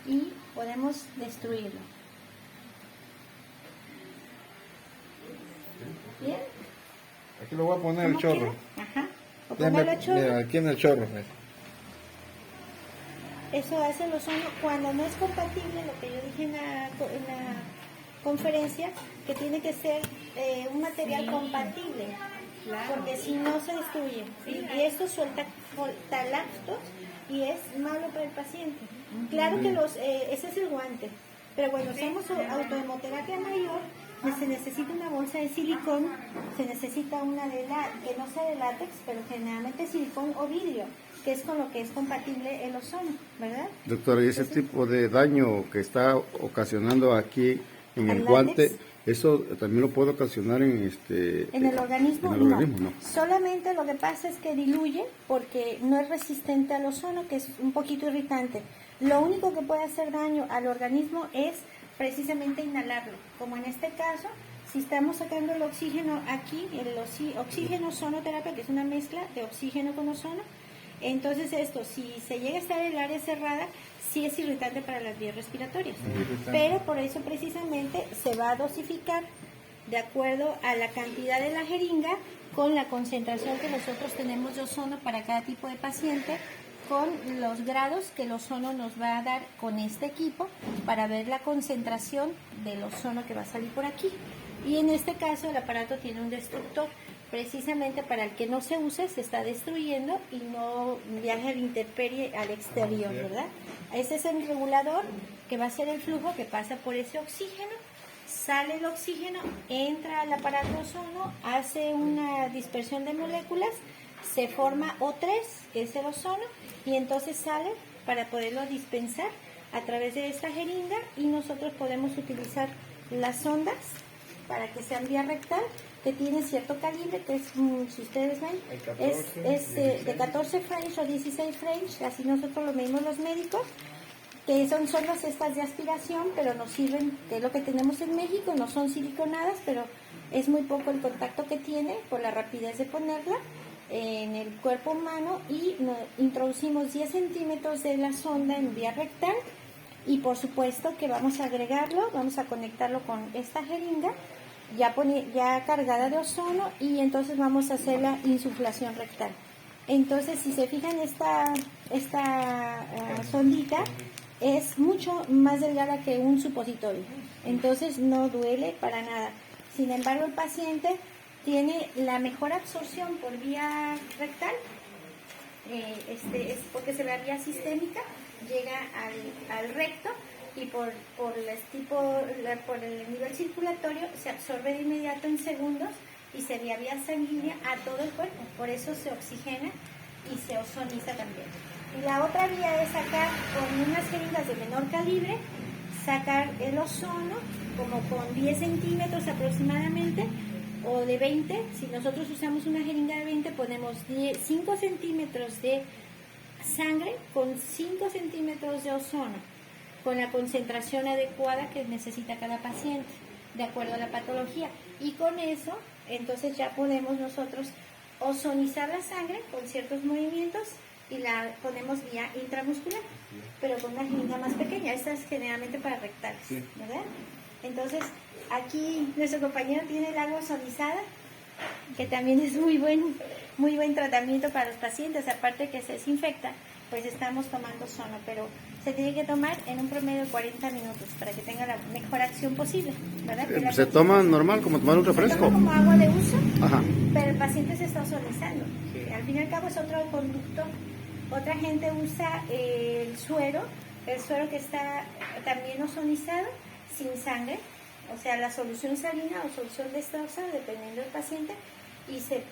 y podemos destruirlo. ¿Bien? Aquí lo voy a poner el chorro. Ajá. O Déjame, ponerlo al chorro. mira, aquí en el chorro. Eso hace el ozono cuando no es compatible, lo que yo dije en la conferencia, que tiene que ser un material compatible, porque si no se destruye. Y esto suelta talactos y es malo para el paciente. Claro que ese es el guante, pero cuando hacemos autohemoterapia mayor, se necesita una bolsa de silicón, se necesita una que no sea de látex, pero generalmente silicón o vidrio, que es con lo que es compatible el ozono, ¿verdad? Doctora, ¿y ese tipo de daño que está ocasionando aquí en el ¿Al guante, látex? eso también lo puede ocasionar en En el organismo? en el organismo, no. Solamente lo que pasa es que diluye porque no es resistente al ozono, que es un poquito irritante. Lo único que puede hacer daño al organismo es precisamente inhalarlo, como en este caso, si estamos sacando el oxígeno aquí, el oxígeno ozonoterapia, que es una mezcla de oxígeno con ozono. Entonces esto, si se llega a estar en el área cerrada, sí es irritante para las vías respiratorias, pero por eso precisamente se va a dosificar de acuerdo a la cantidad de la jeringa con la concentración que nosotros tenemos de ozono para cada tipo de paciente, con los grados que el ozono nos va a dar con este equipo para ver la concentración del ozono que va a salir por aquí. Y en este caso el aparato tiene un destructor, precisamente para el que no se use, se está destruyendo y no viaje a la intemperie al exterior, ¿verdad? Ese es el regulador que va a ser el flujo que pasa por ese oxígeno, sale el oxígeno, entra al aparato ozono, hace una dispersión de moléculas, se forma O3, que es el ozono, y entonces sale para poderlo dispensar a través de esta jeringa, y nosotros podemos utilizar las sondas para que sean vía rectal, que tiene cierto calibre, que es, si ustedes ven, es de 14 French o 16 French, así nosotros lo medimos los médicos, que son sondas estas de aspiración, pero nos sirven, que es lo que tenemos en México, no son siliconadas, pero es muy poco el contacto que tiene por la rapidez de ponerla en el cuerpo humano, y introducimos 10 centímetros de la sonda en vía rectal, y por supuesto que vamos a agregarlo, vamos a conectarlo con esta jeringa ya cargada de ozono, y entonces vamos a hacer la insuflación rectal. Entonces, si se fijan, esta sondita es mucho más delgada que un supositorio, entonces no duele para nada. Sin embargo, el paciente tiene la mejor absorción por vía rectal, es porque se ve vía sistémica, llega al recto, y por el nivel circulatorio se absorbe de inmediato en segundos y se vía sanguínea a todo el cuerpo. Por eso se oxigena y se ozoniza también. Y la otra vía es sacar con unas jeringas de menor calibre, sacar el ozono como con 10 centímetros aproximadamente, o de 20. Si nosotros usamos una jeringa de 20, ponemos 5 centímetros de sangre con 5 centímetros de ozono, con la concentración adecuada que necesita cada paciente, de acuerdo a la patología. Y con eso, entonces ya podemos nosotros ozonizar la sangre con ciertos movimientos y la ponemos vía intramuscular, pero con una jeringa más pequeña. Esta es generalmente para rectales, ¿verdad? Entonces, aquí nuestro compañero tiene el agua ozonizada, que también es muy buen tratamiento para los pacientes. Aparte que se desinfecta, pues estamos tomando ozono, pero se tiene que tomar en un promedio de 40 minutos para que tenga la mejor acción posible, ¿verdad? ¿Se toma normal, como tomar un refresco? Se toma como agua de uso, ajá, pero el paciente se está ozonizando. Al fin y al cabo es otro conducto. Otra gente usa el suero que está también ozonizado, sin sangre, o sea, la solución salina o solución destrozada, dependiendo del paciente, y se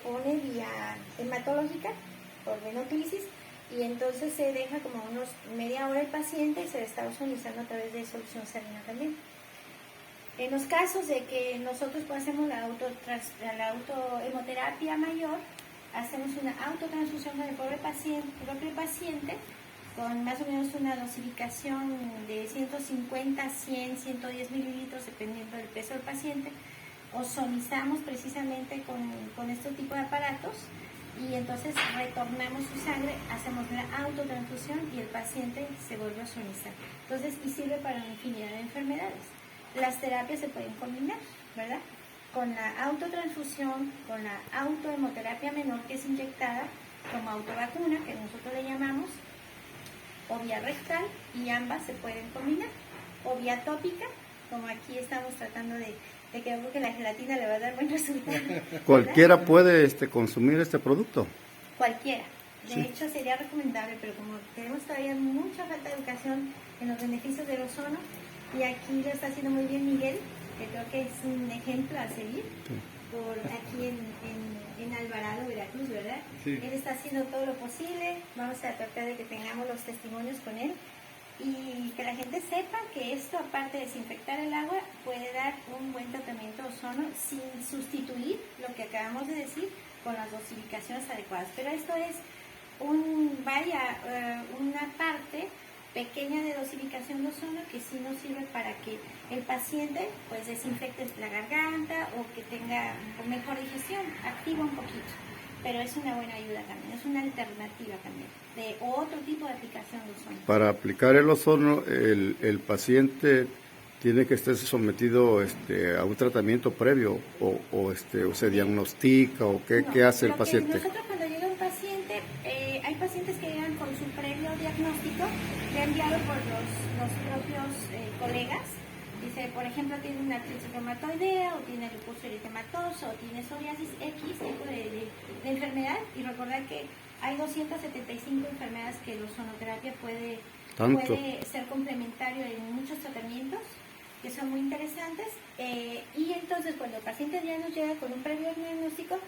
pone vía hematológica por venoclisis, y entonces se deja como unos media hora el paciente y se le está ozonizando a través de solución salina también. En los casos de que nosotros hacemos la autohemoterapia mayor, hacemos una autotransfusión con el propio paciente, con más o menos una dosificación de 150, 100, 110 mililitros, dependiendo del peso del paciente. Ozonizamos precisamente con este tipo de aparatos, y entonces retornamos su sangre, hacemos la autotransfusión y el paciente se vuelve ozonizar. Entonces, y sirve para una infinidad de enfermedades. Las terapias se pueden combinar, ¿verdad? Con la autotransfusión, con la autohemoterapia menor, que es inyectada como autovacuna, que nosotros le llamamos, o vía rectal, y ambas se pueden combinar, o vía tópica, como aquí estamos tratando de que creo que la gelatina le va a dar buen resultado. ¿Cualquiera puede consumir este producto? Cualquiera. De Sí. hecho, sería recomendable, pero como tenemos todavía mucha falta de educación en los beneficios del ozono, y aquí lo está haciendo muy bien Miguel, que creo que es un ejemplo a seguir, por aquí en Alvarado, Veracruz, ¿verdad? Sí. Él está haciendo todo lo posible, vamos a tratar de que tengamos los testimonios con él, y que la gente sepa que esto, aparte de desinfectar el agua, puede dar un buen tratamiento de ozono sin sustituir lo que acabamos de decir con las dosificaciones adecuadas. Pero esto es una parte pequeña de dosificación de ozono que sí nos sirve para que el paciente pues desinfecte la garganta o que tenga mejor digestión, activa un poquito. Pero es una buena ayuda también, es una alternativa también de otro tipo de aplicación de ozono. Para aplicar el ozono, el paciente tiene que estar sometido a un tratamiento previo o se diagnostica o qué hace el paciente. Nosotros cuando llega un paciente, hay pacientes que llegan con su previo diagnóstico ya enviado por los propios colegas. Dice, por ejemplo, tiene una artritis reumatoidea, o tiene lupus eritematoso, o tiene psoriasis X tipo de enfermedad, y recordar que hay 275 enfermedades que la ozonoterapia puede ser complementario en muchos tratamientos, que son muy interesantes, y entonces cuando el paciente ya nos llega con un previo diagnóstico,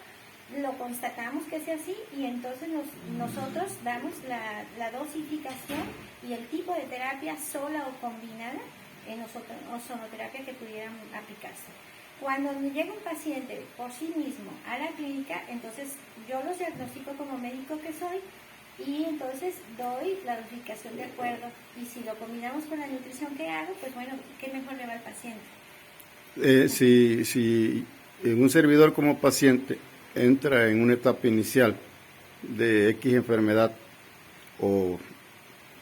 lo constatamos que sea así, y entonces nosotros damos la dosificación y el tipo de terapia sola o combinada en ozonoterapia que pudieran aplicarse. Cuando llega un paciente por sí mismo a la clínica, entonces yo los diagnostico como médico que soy, y entonces doy la dosificación de acuerdo, y si lo combinamos con la nutrición que hago, pues bueno, qué mejor le va al paciente. Si un servidor como paciente entra en una etapa inicial de X enfermedad o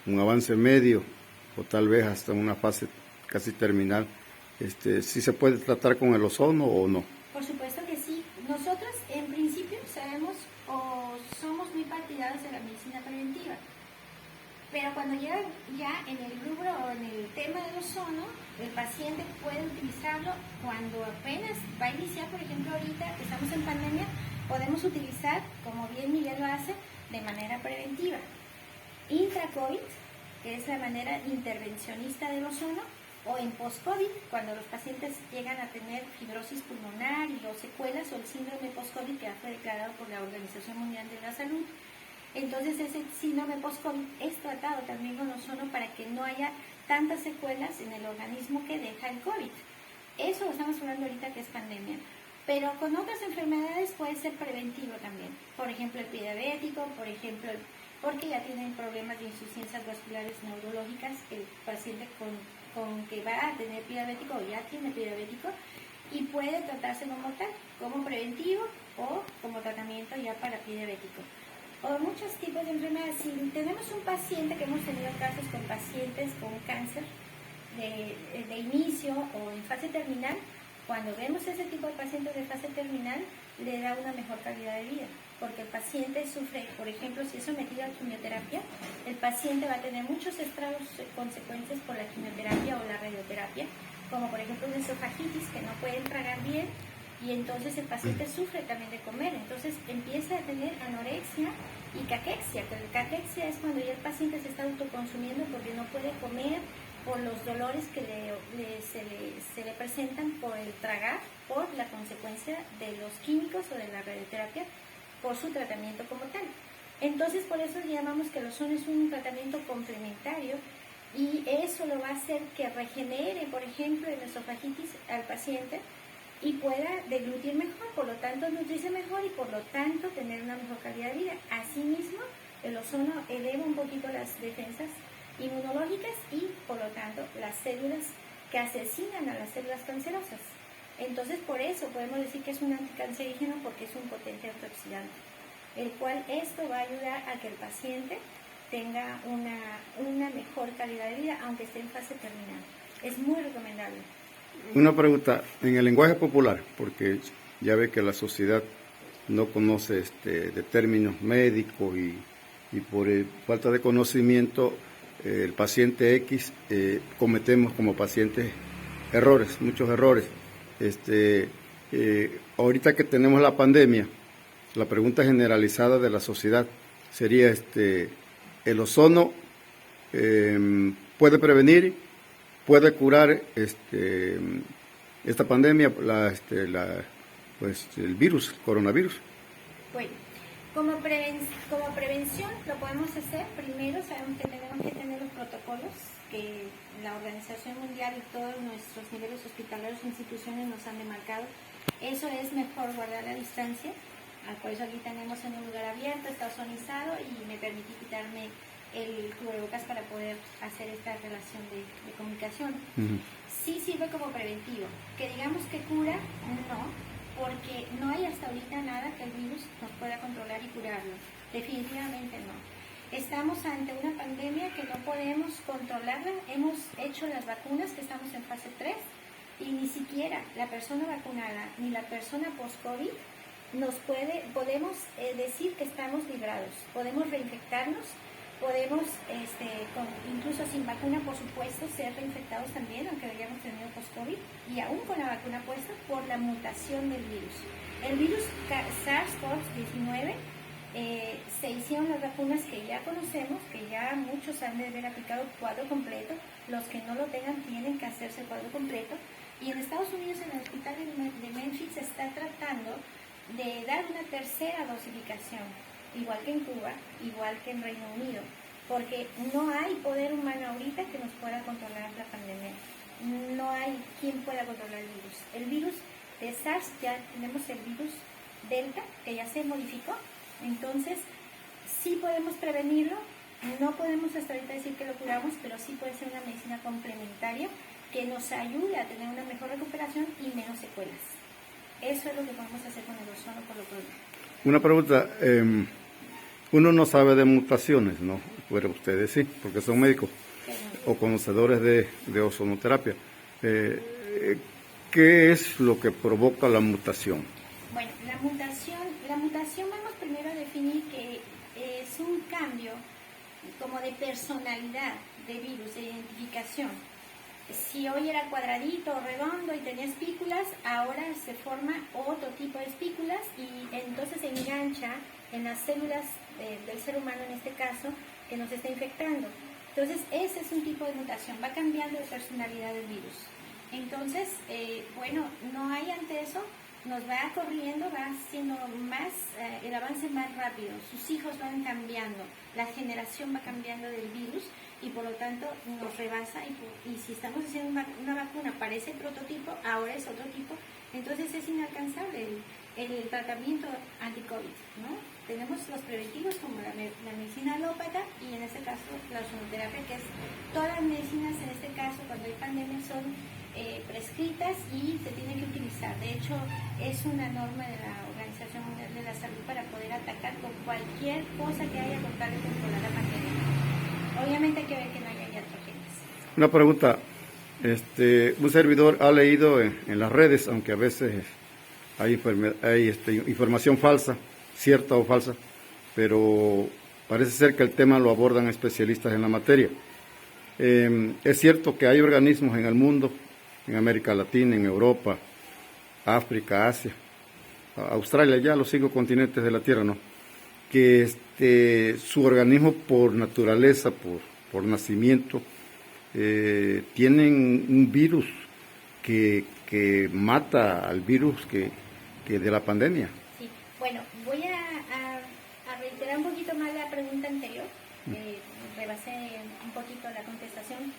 un avance medio o tal vez hasta una fase casi terminal, ¿sí se puede tratar con el ozono o no? Por supuesto que sí. Nosotros en principio sabemos o somos muy partidarios de la medicina preventiva, pero cuando llega ya en el rubro o en el tema del ozono, el paciente puede utilizarlo cuando apenas va a iniciar. Por ejemplo, ahorita que estamos en pandemia, podemos utilizar, como bien Miguel lo hace, de manera preventiva. Intra-COVID, que es la manera intervencionista del ozono, o en post-COVID, cuando los pacientes llegan a tener fibrosis pulmonar y o secuelas, o el síndrome post-COVID que ya fue declarado por la Organización Mundial de la Salud. Entonces ese síndrome post-COVID es tratado también con ozono para que no haya tantas secuelas en el organismo que deja el COVID. Eso lo estamos hablando ahorita que es pandemia. Pero con otras enfermedades puede ser preventivo también. Por ejemplo, el pie diabético, por ejemplo, porque ya tienen problemas de insuficiencias vasculares neurológicas, el paciente con que va a tener pie diabético o ya tiene pie diabético, y puede tratarse como tal, como preventivo o como tratamiento ya para pie diabético. O muchos tipos de enfermedades. Si tenemos un paciente, que hemos tenido casos con pacientes con cáncer de inicio o en fase terminal, cuando vemos ese tipo de pacientes de fase terminal, le da una mejor calidad de vida, porque el paciente sufre, por ejemplo, si es sometido a quimioterapia, el paciente va a tener muchos estragos, consecuencias por la quimioterapia o la radioterapia, como por ejemplo una esofagitis, que no pueden tragar bien, y entonces el paciente sufre también de comer, entonces empieza a tener anorexia y caquexia, que la caquexia es cuando ya el paciente se está autoconsumiendo porque no puede comer por los dolores que se le presentan por el tragar, por la consecuencia de los químicos o de la radioterapia, por su tratamiento como tal. Entonces, por eso llamamos que el ozono es un tratamiento complementario, y eso lo va a hacer que regenere, por ejemplo, en esofagitis al paciente y pueda deglutir mejor, por lo tanto nutrirse mejor y por lo tanto tener una mejor calidad de vida. Asimismo, el ozono eleva un poquito las defensas inmunológicas y por lo tanto las células que asesinan a las células cancerosas. Entonces, por eso podemos decir que es un anticancerígeno, porque es un potente antioxidante. el cual esto va a ayudar a que el paciente tenga una mejor calidad de vida, aunque esté en fase terminal. Es muy recomendable. Una pregunta, en el lenguaje popular, porque ya ve que la sociedad no conoce de términos médicos y por falta de conocimiento, el paciente X cometemos como pacientes errores, muchos errores. Ahorita que tenemos la pandemia, la pregunta generalizada de la sociedad sería, ¿el ozono puede prevenir, puede curar esta pandemia, el virus, el coronavirus? Bueno, como prevención lo podemos hacer. Primero sabemos que tenemos que tener los protocolos que la Organización Mundial y todos nuestros niveles hospitalarios e instituciones nos han demarcado. Eso es mejor guardar la distancia. Por eso aquí tenemos en un lugar abierto, está ozonizado y me permití quitarme el cubrebocas para poder hacer esta relación de comunicación. Sí sirve como preventivo. Que digamos que cura, no, porque no hay hasta ahorita nada que el virus nos pueda controlar y curarlo. Definitivamente no. Estamos ante una pandemia que no podemos controlarla. Hemos hecho las vacunas, que estamos en fase 3, y ni siquiera la persona vacunada ni la persona post-COVID podemos decir que estamos librados. Podemos reinfectarnos, podemos, incluso sin vacuna, por supuesto, ser reinfectados también, aunque hayamos tenido post-COVID, y aún con la vacuna puesta, por la mutación del virus. El virus SARS-CoV-19, se hicieron las vacunas que ya conocemos, que ya muchos han de haber aplicado cuadro completo. Los que no lo tengan tienen que hacerse el cuadro completo. Y en Estados Unidos, en el hospital de Memphis, se está tratando de dar una tercera dosificación, igual que en Cuba, igual que en Reino Unido, porque no hay poder humano ahorita que nos pueda controlar la pandemia. No hay quien pueda controlar el virus. El virus de SARS, ya tenemos el virus Delta, que ya se modificó, entonces sí podemos prevenirlo. No podemos hasta ahorita decir que lo curamos, pero sí puede ser una medicina complementaria que nos ayude a tener una mejor recuperación y menos secuelas. Eso es lo que podemos hacer con el ozono por lo pronto. Una pregunta, uno no sabe de mutaciones, ¿no? Pero ustedes sí, porque son médicos o conocedores de ozonoterapia. ¿Qué es lo que provoca la mutación? Bueno, la mutación vamos primero a definir que es un cambio como de personalidad de virus, de identificación. Si hoy era cuadradito o redondo y tenía espículas, ahora se forma otro tipo de espículas y entonces se engancha en las células del ser humano, en este caso, que nos está infectando. Entonces, ese es un tipo de mutación, va cambiando de personalidad del virus. Entonces, no hay ante eso, nos va corriendo, va siendo más, el avance más rápido, sus hijos van cambiando, la generación va cambiando del virus y por lo tanto nos rebasa y si estamos haciendo una vacuna para ese prototipo, ahora es otro tipo, entonces es inalcanzable el tratamiento anti-COVID, ¿no? Tenemos los preventivos como la medicina alópata y en este caso la ozonoterapia, que es todas las medicinas en este caso cuando hay pandemia son prescritas y se tienen que utilizar. De hecho, es una norma de la Organización Mundial de la Salud para poder atacar con cualquier cosa que haya con tal de controlar la pandemia. Obviamente hay que ver que no haya iatrogenias. Una pregunta, un servidor ha leído en las redes, aunque a veces hay información falsa, cierta o falsa, pero parece ser que el tema lo abordan especialistas en la materia. Es cierto que hay organismos en el mundo, en América Latina, en Europa, África, Asia, Australia, ya los 5 continentes de la Tierra, ¿no? Que su organismo por naturaleza, por nacimiento, tienen un virus que mata al virus que de la pandemia. Sí, bueno, voy a reiterar un poquito más la pregunta anterior, rebasé un poquito la contestación.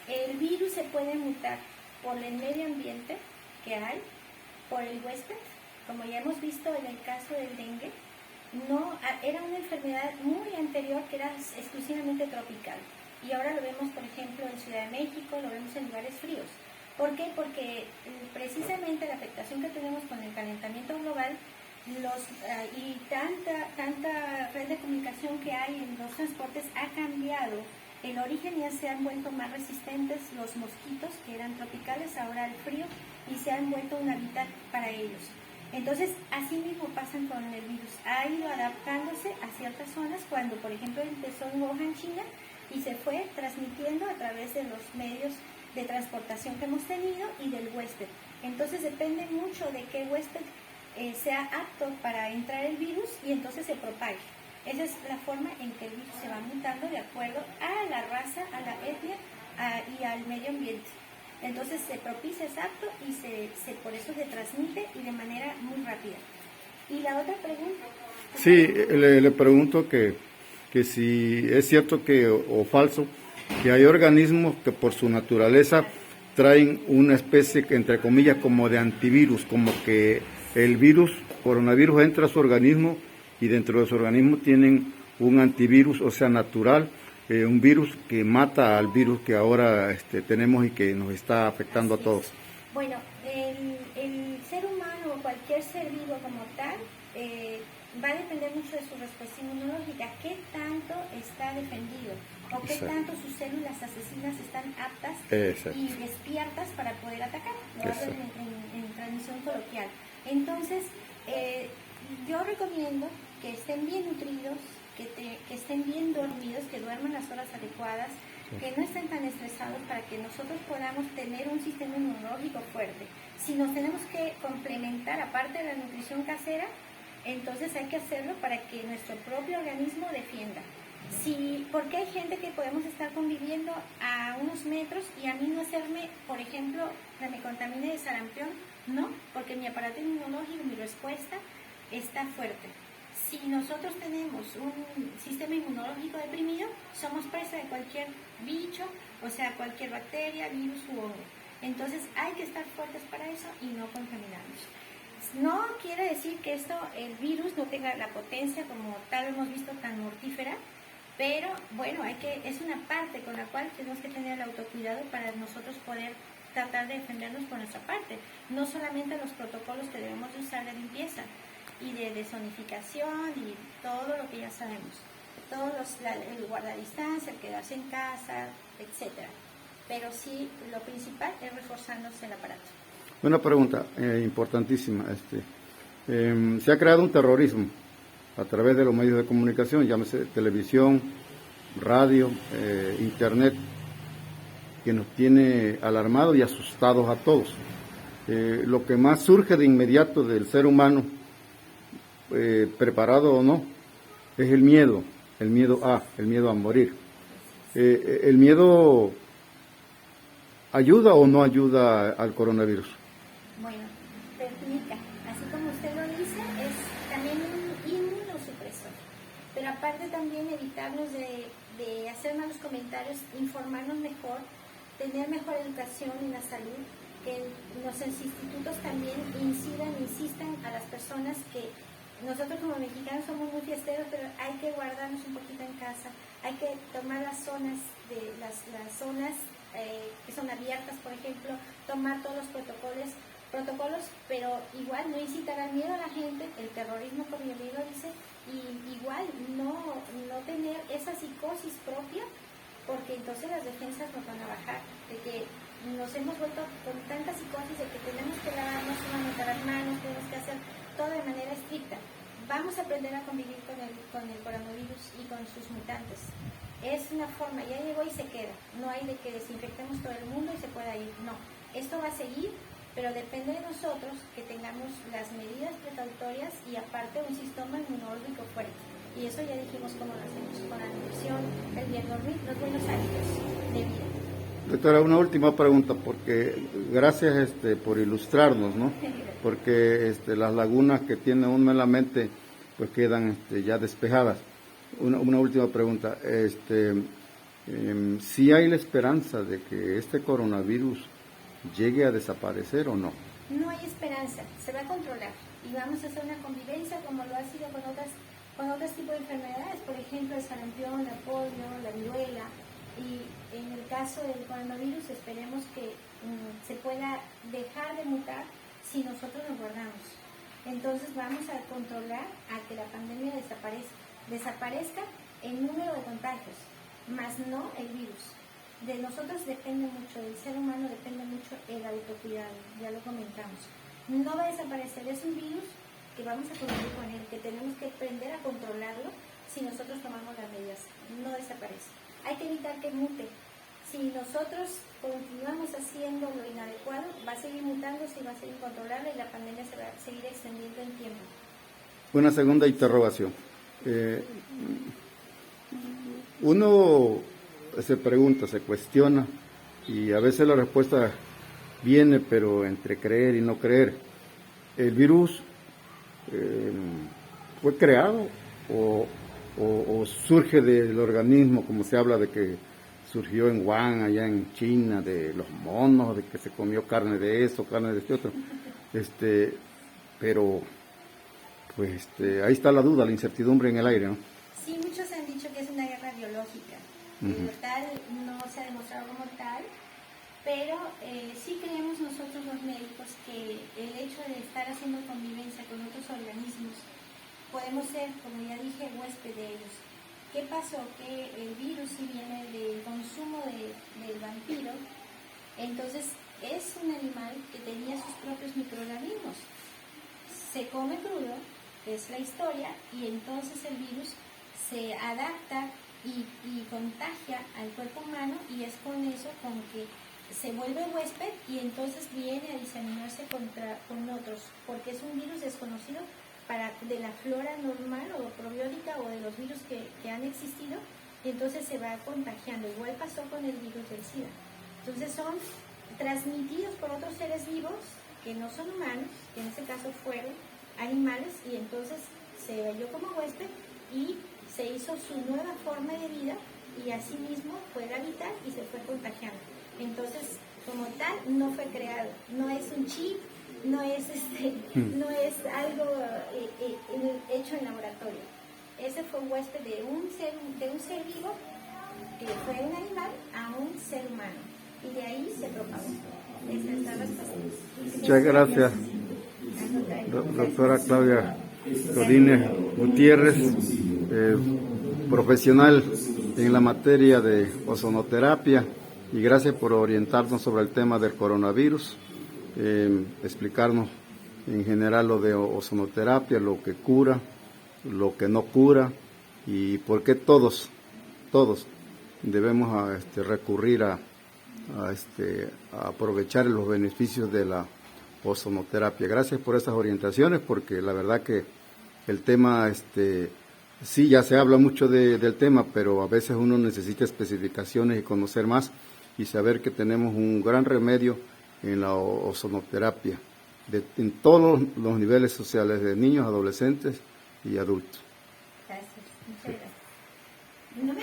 El virus se puede mutar por el medio ambiente que hay, por el huésped, como ya hemos visto en el caso del dengue. No, era una enfermedad muy anterior que era exclusivamente tropical y ahora lo vemos, por ejemplo, en Ciudad de México, lo vemos en lugares fríos. ¿Por qué? Porque precisamente la afectación que tenemos con el calentamiento global y tanta red de comunicación que hay en los transportes ha cambiado el origen, ya se han vuelto más resistentes los mosquitos que eran tropicales ahora al frío y se han vuelto un hábitat para ellos. Entonces, así mismo pasan con el virus. Ha ido adaptándose a ciertas zonas cuando, por ejemplo, empezó en Wuhan, China, y se fue transmitiendo a través de los medios de transportación que hemos tenido y del huésped. Entonces, depende mucho de qué huésped sea apto para entrar el virus y entonces se propague. Esa es la forma en que el virus se va mutando de acuerdo a la raza, a la etnia y al medio ambiente. Entonces se propicia, es apto y por eso se transmite y de manera muy rápida. ¿Y la otra pregunta? Sí, le pregunto que si es cierto o falso que hay organismos que por su naturaleza traen una especie, entre comillas, como de antivirus, como que el coronavirus entra a su organismo y dentro de su organismo tienen un antivirus, o sea, natural, un virus que mata al virus que ahora tenemos y que nos está afectando a todos. Bueno, el ser humano o cualquier ser vivo como tal va a depender mucho de su respuesta inmunológica, qué tanto está defendido o qué tanto sus células asesinas están aptas y despiertas para poder atacar, lo hablo en transmisión coloquial. Entonces, yo recomiendo que estén bien nutridos, que estén bien dormidos, que duerman las horas adecuadas, que no estén tan estresados para que nosotros podamos tener un sistema inmunológico fuerte. Si nos tenemos que complementar, aparte de la nutrición casera, entonces hay que hacerlo para que nuestro propio organismo defienda. Porque hay gente que podemos estar conviviendo a unos metros y a mí no hacerme, por ejemplo, que me contamine de sarampión, no, porque mi aparato inmunológico, mi respuesta está fuerte. Si nosotros tenemos un sistema inmunológico deprimido, somos presa de cualquier bicho, o sea, cualquier bacteria, virus u hongo. Entonces hay que estar fuertes para eso y no contaminarnos. No quiere decir que el virus no tenga la potencia como tal hemos visto tan mortífera, pero bueno, es una parte con la cual tenemos que tener el autocuidado para nosotros poder tratar de defendernos por nuestra parte. No solamente los protocolos que debemos de usar de limpieza y de desonificación y todo lo que ya sabemos. El guardar distancia, el quedarse en casa, etcétera. Pero sí, lo principal es reforzándose el aparato. Una pregunta importantísima. Se ha creado un terrorismo a través de los medios de comunicación, llámese televisión, radio, internet, que nos tiene alarmados y asustados a todos. Lo que más surge de inmediato del ser humano, preparado o no, es el miedo a morir. ¿El miedo ayuda o no ayuda al coronavirus? Bueno, perjudica, así como usted lo dice, es también un inmunosupresor, pero aparte también evitarnos de hacer malos comentarios, informarnos mejor, tener mejor educación en la salud, que los institutos también insistan a las personas que nosotros como mexicanos somos muy fiesteros, pero hay que guardarnos un poquito en casa, hay que tomar las zonas las zonas que son abiertas, por ejemplo, tomar todos los protocolos, pero igual no incitar al miedo a la gente, el terrorismo como yo lo dice, y igual no tener esa psicosis propia, porque entonces las defensas nos van a bajar, de que nos hemos vuelto con tanta psicosis de que tenemos que lavarnos solamente las manos, tenemos que hacer todo de manera estricta. Vamos a aprender a convivir con el coronavirus y con sus mutantes. Es una forma, ya llegó y se queda. No hay de que desinfectemos todo el mundo y se pueda ir. No, esto va a seguir, pero depende de nosotros que tengamos las medidas precautorias y aparte un sistema inmunológico fuerte. Y eso ya dijimos cómo lo hacemos, con la nutrición, el bien dormir, los buenos hábitos de vida. Doctora, una última pregunta, porque gracias por ilustrarnos, ¿no? Porque las lagunas que tiene uno en la mente pues quedan ya despejadas. Una última pregunta, ¿sí hay la esperanza de que este coronavirus llegue a desaparecer o no? No hay esperanza, se va a controlar y vamos a hacer una convivencia como lo ha sido con otros tipos de enfermedades, por ejemplo el sarampión, la polio, la viruela. Y en el caso del coronavirus esperemos que se pueda dejar de mutar si nosotros nos guardamos. Entonces vamos a controlar a que la pandemia desaparezca el número de contagios, más no el virus. De nosotros depende mucho, del ser humano depende mucho el autocuidado, ya lo comentamos. No va a desaparecer, es un virus que vamos a convivir con él, que tenemos que aprender a controlarlo si nosotros tomamos las medidas. No desaparece. Hay que evitar que mute. Si nosotros continuamos haciendo lo inadecuado, va a seguir mutando, se va a seguir incontrolable y la pandemia se va a seguir extendiendo en tiempo. Una segunda interrogación. Uno se pregunta, se cuestiona, y a veces la respuesta viene, pero entre creer y no creer. ¿El virus fue creado o surge del organismo, como se habla de que surgió en Wuhan, allá en China, de los monos, de que se comió carne de eso, carne de este otro? Pero pues ahí está la duda, la incertidumbre en el aire, ¿no? Sí, muchos han dicho que es una guerra biológica. Como tal, no se ha demostrado como tal, pero sí creemos nosotros los médicos que el hecho de estar haciendo convivencia con otros organismos, podemos ser, como ya dije, huésped de ellos. ¿Qué pasó? Que el virus, si viene del consumo del vampiro, entonces es un animal que tenía sus propios microorganismos. Se come crudo, es la historia, y entonces el virus se adapta y contagia al cuerpo humano, y es con eso con que se vuelve huésped y entonces viene a diseminarse con otros, porque es un virus desconocido de la flora normal o probiótica o de los virus que han existido, y entonces se va contagiando. Igual pasó con el virus del SIDA. Entonces son transmitidos por otros seres vivos que no son humanos, que en este caso fueron animales, y entonces se halló como huésped y se hizo su nueva forma de vida, y así mismo fue el hábitat y se fue contagiando. Entonces, como tal, no fue creado, no es un chip, no es no es algo hecho en laboratorio. Ese fue un huésped de un ser vivo, que fue un animal, a un ser humano, y de ahí se propagó. Esa es la respuesta. Muchas gracias, doctora Claudia Godínez Gutiérrez, profesional en la materia de ozonoterapia, y gracias por orientarnos sobre el tema del coronavirus, explicarnos en general lo de ozonoterapia, lo que cura, lo que no cura, y por qué todos debemos recurrir a aprovechar los beneficios de la ozonoterapia. Gracias por esas orientaciones, porque la verdad que el tema, sí, ya se habla mucho del tema, pero a veces uno necesita especificaciones y conocer más y saber que tenemos un gran remedio en la ozonoterapia, en todos los niveles sociales, de niños, adolescentes y adultos. Gracias, muchas gracias.